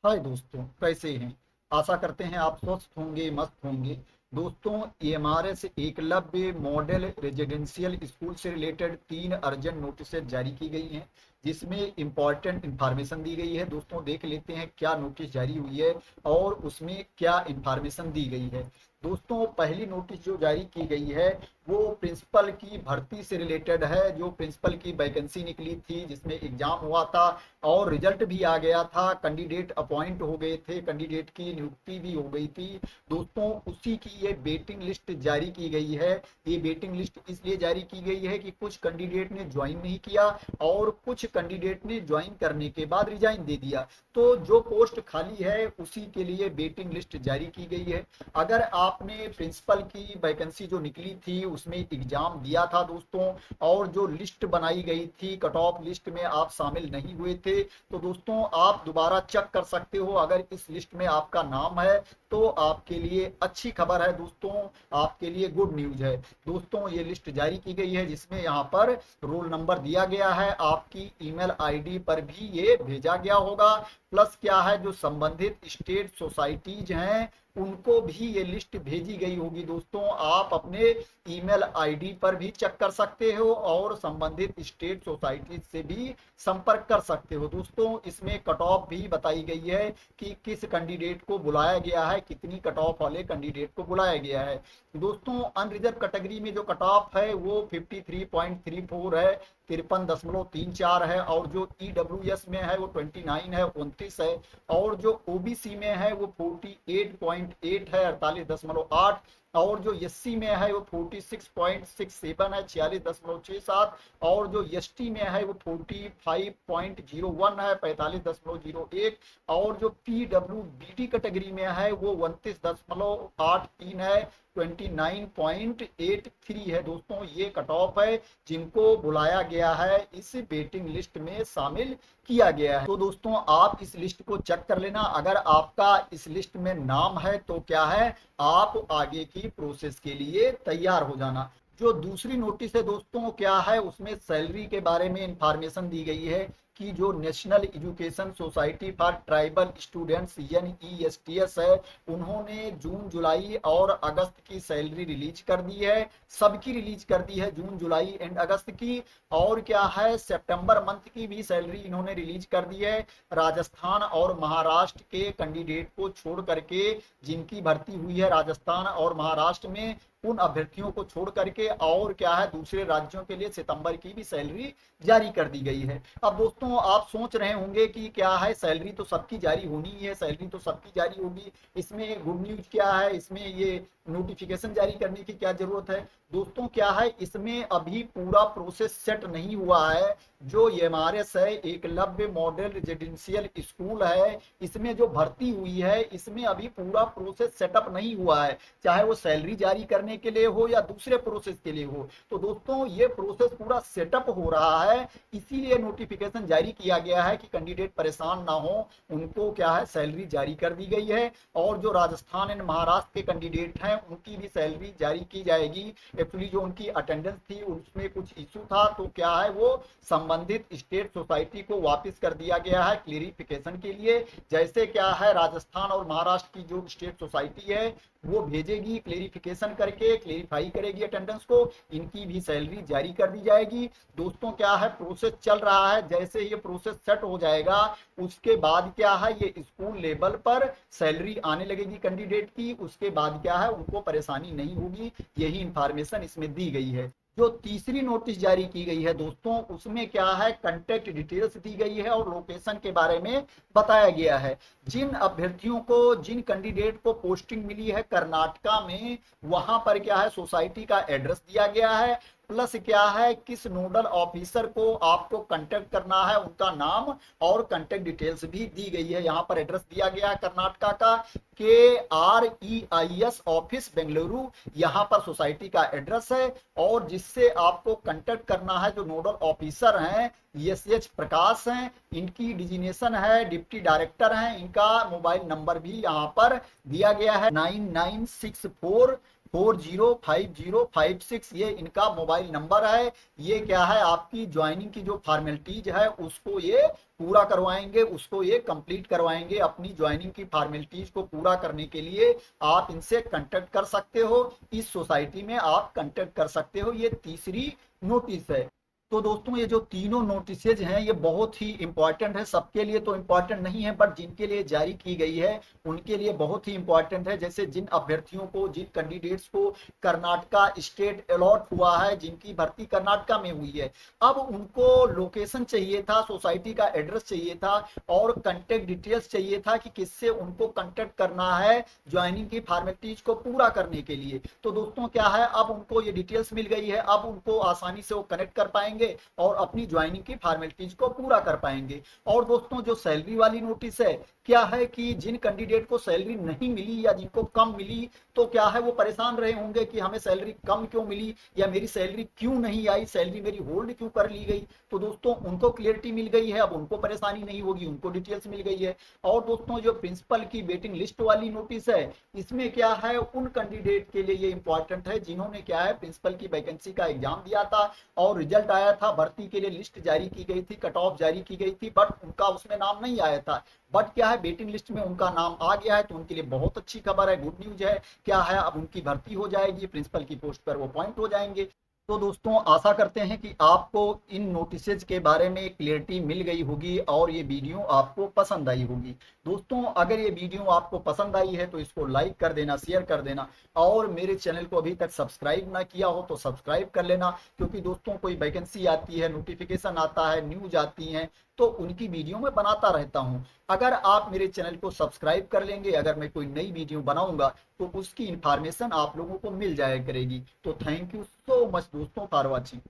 हाय दोस्तों, कैसे हैं। आशा करते हैं आप स्वस्थ होंगे, मस्त होंगे। दोस्तों, MRS Eklavya model residential school से रिलेटेड 3 अर्जेंट नोटिस जारी की गई हैं, जिसमें इंपॉर्टेंट इंफॉर्मेशन दी गई है। दोस्तों, देख लेते हैं क्या नोटिस जारी हुई है और उसमें क्या इंफॉर्मेशन दी गई है। दोस्तों, पहली नोटिस जो जारी की गई है वो प्रिंसिपल की भर्ती से रिलेटेड है। जो प्रिंसिपल की वैकेंसी निकली थी, जिसमें एग्जाम हुआ था और रिजल्ट भी आ गया था, कैंडिडेट अपॉइंट हो गए थे, कैंडिडेट की नियुक्ति भी हो गई थी। दोस्तों, उसी की ये वेटिंग लिस्ट जारी की गई है। ये वेटिंग लिस्ट इसलिए जारी की गई है कि कुछ कैंडिडेट ने ज्वाइन नहीं किया और कुछ कैंडिडेट ने ज्वाइन करने के बाद रिजाइन दे दिया। तो जो पोस्ट खाली है उसी के लिए वेटिंग लिस्ट जारी की गई है। अगर आपने प्रिंसिपल की वैकेंसी जो निकली थी उसमें एग्जाम दिया था दोस्तों, और जो लिस्ट बनाई गई थी कट ऑफ लिस्ट में आप शामिल नहीं हुए थे, तो दोस्तों आप दोबारा चेक कर सकते हो। अगर इस लिस्ट में आपका नाम है तो आपके लिए अच्छी खबर है दोस्तों, आपके लिए गुड न्यूज है। दोस्तों, ये लिस्ट जारी की गई है जिसमें यहाँ पर रोल नंबर दिया गया है, आपकी ईमेल आईडी पर भी ये भेजा गया होगा। प्लस क्या है, जो संबंधित स्टेट सोसाइटीज हैं उनको भी ये लिस्ट भेजी गई होगी। दोस्तों, आप अपने ईमेल आईडी पर भी चेक कर सकते हो और संबंधित स्टेट सोसाइटी से भी संपर्क कर सकते हो। दोस्तों, इसमें कट ऑफ भी बताई गई है कि किस कैंडिडेट को बुलाया गया है, कितनी कट ऑफ वाले कैंडिडेट को बुलाया गया है। दोस्तों, अनरिजर्व कैटेगरी में जो कट ऑफ है वो 53.34 है, 53.34 है। और जो ईडब्ल्यूएस में है वो 29 है, 29 है। और जो ओबीसी में है वो 48.8 है, 48.8। और जो एससी में है वो 46.67 है, 46.67। और जो एसटी में है वो 45.01 है, 45.01। और जो पीडब्ल्यूबीटी कैटेगरी में है वो 29.83 है, 29.83 है। दोस्तों, ये कट ऑफ है जिनको बुलाया गया है, इस वेटिंग लिस्ट में शामिल किया गया है। तो दोस्तों, आप इस लिस्ट को चेक कर लेना। अगर आपका इस लिस्ट में नाम है तो क्या है, आप आगे की प्रोसेस के लिए तैयार हो जाना। जो दूसरी नोटिस है दोस्तों, क्या है, उसमें सैलरी के बारे में इंफॉर्मेशन दी गई है कि जो national education society for tribal students NESTS है, उन्होंने जून, जुलाई और अगस्त की सैलरी रिलीज कर दी है। सबकी रिलीज कर दी है, जून, जुलाई एंड अगस्त की। और क्या है, सितंबर मंथ की भी सैलरी इन्होंने रिलीज कर दी है। राजस्थान और महाराष्ट्र के कैंडिडेट को छोड़ करके, जिनकी भर्ती हुई है राजस्थान और महाराष्ट्र में, उन अभ्यर्थियों को छोड़ करके, और क्या है, दूसरे राज्यों के लिए सितंबर की भी सैलरी जारी कर दी गई है। अब दोस्तों, आप सोच रहे होंगे कि क्या है, सैलरी तो सबकी जारी होनी ही है, सैलरी तो सबकी जारी होगी, इसमें गुड न्यूज क्या है, इसमें ये नोटिफिकेशन जारी करने की क्या जरूरत है। दोस्तों, क्या है, इसमें अभी पूरा प्रोसेस सेट नहीं हुआ है। जो एमआरएस है, एकलव्य मॉडल रेजिडेंशियल स्कूल है, इसमें जो भर्ती हुई है इसमें अभी पूरा प्रोसेस सेटअप नहीं हुआ है, चाहे वो सैलरी जारी करने के लिए हो या दूसरे प्रोसेस के लिए हो। तो दोस्तों, ये प्रोसेस पूरा सेटअप हो रहा है, इसीलिए नोटिफिकेशन जारी किया गया है कि कैंडिडेट परेशान ना हो, उनको क्या है, सैलरी जारी कर दी गई है। और जो राजस्थान एंड महाराष्ट्र के कैंडिडेट हैं उनकी भी सैलरी जारी की जाएगी। एक्चुअली जो उनकी अटेंडेंस थी उसमें कुछ इशू था, तो क्या है, वो संबंधित स्टेट सोसाइटी को वापस कर दिया गया है क्लेरिफिकेशन के लिए। जैसे क्या है, राजस्थान और महाराष्ट्र की जो स्टेट सोसाइटी है वो भेजेगी क्लेरिफिकेशन करके, क्लेरिफाई करेगी अटेंडेंस को, इनकी भी सैलरी जारी कर दी जाएगी। दोस्तों, क्या है, प्रोसेस चल रहा है, जैसे ये प्रोसेस सेट हो जाएगा उसके बाद क्या है, ये स्कूल लेवल पर सैलरी आने लगेगी कैंडिडेट की, उसके बाद क्या है, उनको परेशानी नहीं होगी। यही इंफॉर्मेशन इसमें दी गई है। जो तीसरी नोटिस जारी की गई है दोस्तों, उसमें क्या है, कांटेक्ट डिटेल्स दी गई है और लोकेशन के बारे में बताया गया है। जिन अभ्यर्थियों को, जिन कैंडिडेट को पोस्टिंग मिली है कर्नाटका में, वहां पर क्या है, सोसाइटी का एड्रेस दिया गया है। प्लस क्या है, किस नोडल ऑफिसर को आपको कांटेक्ट करना है, उनका नाम और कांटेक्ट डिटेल्स भी दी गई है। यहाँ पर एड्रेस दिया गया है कर्नाटका का, KREIS ऑफिस बेंगलुरु, यहाँ पर सोसाइटी का एड्रेस है। और जिससे आपको कांटेक्ट करना है, जो नोडल ऑफिसर हैं SH प्रकाश हैं, इनकी डिजिनेशन है डिप्टी डायरेक्टर हैं। इनका मोबाइल नंबर भी यहाँ पर दिया गया है, 9964 405056 ये इनका मोबाइल नंबर है। ये क्या है, आपकी ज्वाइनिंग की जो फॉर्मेलिटीज है उसको ये पूरा करवाएंगे, उसको ये कंप्लीट करवाएंगे। अपनी ज्वाइनिंग की फॉर्मेलिटीज को पूरा करने के लिए आप इनसे कांटेक्ट कर सकते हो, इस सोसाइटी में आप कांटेक्ट कर सकते हो। ये तीसरी नोटिस है। तो दोस्तों ये जो तीनों नोटिसेज हैं ये बहुत ही इंपॉर्टेंट है। सबके लिए तो इंपॉर्टेंट नहीं है, बट जिनके लिए जारी की गई है उनके लिए बहुत ही इंपॉर्टेंट है। जैसे जिन अभ्यर्थियों को, जिन कैंडिडेट्स को कर्नाटका स्टेट अलॉट हुआ है, जिनकी भर्ती कर्नाटका में हुई है, अब उनको लोकेशन चाहिए था, सोसाइटी का एड्रेस चाहिए था और कंटेक्ट डिटेल्स चाहिए था कि किससे उनको कंटेक्ट करना है ज्वाइनिंग की फॉर्मेलिटीज को पूरा करने के लिए। तो दोस्तों क्या है, अब उनको ये डिटेल्स मिल गई है, अब उनको आसानी से वो कनेक्ट कर पाएंगे और अपनी ज्वाइनिंग की फॉर्मेलिटीज को पूरा कर पाएंगे। और दोस्तों जो सैलरी वाली नोटिस है, क्या है कि जिन कैंडिडेट को सैलरी नहीं मिली या जिनको कम मिली, तो क्या है वो परेशान रहे होंगे कि हमें सैलरी कम क्यों मिली या मेरी सैलरी क्यों नहीं आई, सैलरी मेरी होल्ड क्यों कर ली गई। तो दोस्तों उनको क्लियरिटी मिल गई है, अब उनको परेशानी नहीं होगी, उनको डिटेल्स मिल गई है। और दोस्तों जो प्रिंसिपल की वेटिंग लिस्ट वाली नोटिस है, इसमें क्या है, उन कैंडिडेट के लिए ये इंपॉर्टेंट है जिन्होंने क्या है प्रिंसिपल की वैकेंसी का एग्जाम दिया था और रिजल्ट आया था, भर्ती के लिए लिस्ट जारी की गई थी, कट ऑफ जारी की गई थी, बट उनका उसमें नाम नहीं आया था। बट क्या है, वेटिंग लिस्ट में उनका नाम आ गया है, तो उनके लिए बहुत अच्छी खबर है, गुड न्यूज है। क्या है, अब उनकी भर्ती हो जाएगी, प्रिंसिपल की पोस्ट पर वो अपॉइंट हो जाएंगे। तो दोस्तों आशा करते हैं कि आपको इन नोटिसेज के बारे में क्लियरिटी मिल गई होगी और ये वीडियो आपको पसंद आई होगी। दोस्तों अगर ये वीडियो आपको पसंद आई है तो इसको लाइक कर देना, शेयर कर देना और मेरे चैनल को अभी तक सब्सक्राइब ना किया हो तो सब्सक्राइब कर लेना, क्योंकि दोस्तों कोई वैकेंसी आती है, नोटिफिकेशन आता है, न्यूज आती है, तो उनकी वीडियो मैं बनाता रहता हूं। अगर आप मेरे चैनल को सब्सक्राइब कर लेंगे, अगर मैं कोई नई वीडियो बनाऊंगा तो उसकी इंफॉर्मेशन आप लोगों को मिल जाया करेगी। तो थैंक यू सो मच दोस्तों फॉर वॉचिंग।